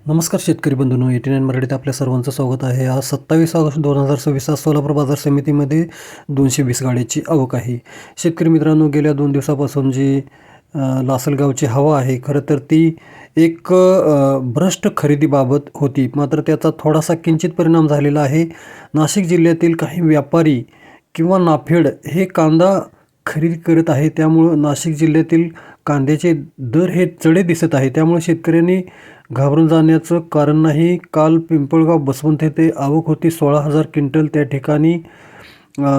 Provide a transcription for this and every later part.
नमस्कार शेतकरी बंधूंनो, 89 मराठीत आपल्या सर्वांचं स्वागत आहे. आज 27 ऑगस्ट 2026 आज सोलापूर बाजार समितीमध्ये 220 गाड्याची आवक आहे. शेतकरी मित्रांनो, गेल्या 2 दिवसापासून जी लासलगावची हवा आहे, खरं तर ती एक भ्रष्ट खरेदीबाबत होती. मात्र त्याचा थोडासा किंचित परिणाम झालेला आहे. नाशिक जिल्ह्यातील काही व्यापारी किंवा नाफेड हे कांदा खरेदी करत आहे. त्यामुळं नाशिक जिल्ह्यातील कांद्याचे दर हे चढे दिसत आहे. त्यामुळे शेतकऱ्यांनी घाबरून जाण्याचं कारण नाही. काल पिंपळगाव बसवंत येथे आवक होती 16,000 क्विंटल. त्या ठिकाणी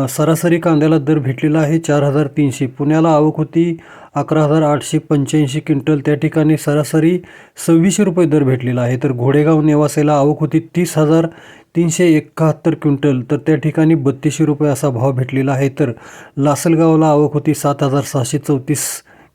सरासरी कांद्याला दर भेटलेला आहे 4,300. पुण्याला आवक होती 11,885 क्विंटल. त्या ठिकाणी सरासरी 2600 रुपये दर भेटलेला आहे. तर घोडेगाव नेवासेला आवक होती 30,371 क्विंटल. तर त्या ठिकाणी 3200 रुपये असा भाव भेटलेला आहे. तर लासलगावला आवक होती 7,634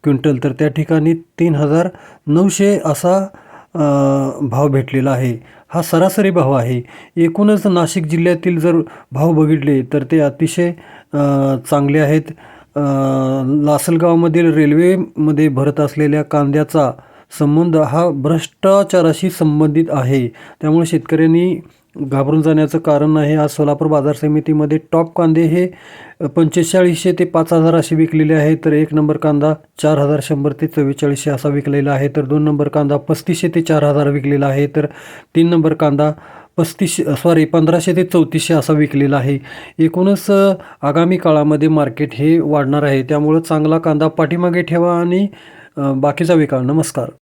क्विंटल. तर त्या ठिकाणी 3,900 असा भाव भेटलेला आहे. हा सरासरी भाव आहे. एकूणच नाशिक जिल्ह्यातील जर भाव बघितले तर ते अतिशय चांगले आहेत. लासलगावमधील रेल्वेमध्ये भरत असलेल्या कांद्याचा संबंध हा भ्रष्टाचाराशी संबंधित आहे. त्यामुळे शेतकऱ्यांनी घाबरून जाण्याचं कारण नाही. आज सोलापूर बाजार समितीमध्ये टॉप कांदे हे 4500 ते 5000 असे विकलेले आहेत. तर 1 नंबर कांदा 4100 ते 4400 असा विकलेला आहे. तर 2 नंबर कांदा 3500 ते 4000 विकलेला आहे. तर 3 नंबर कांदा 1500 ते 3400 असा विकलेला आहे. एकूणच आगामी काळामध्ये मार्केट हे वाढणार आहे. त्यामुळं चांगला कांदा पाठीमागे ठेवा आणि बाकीचा विका. नमस्कार.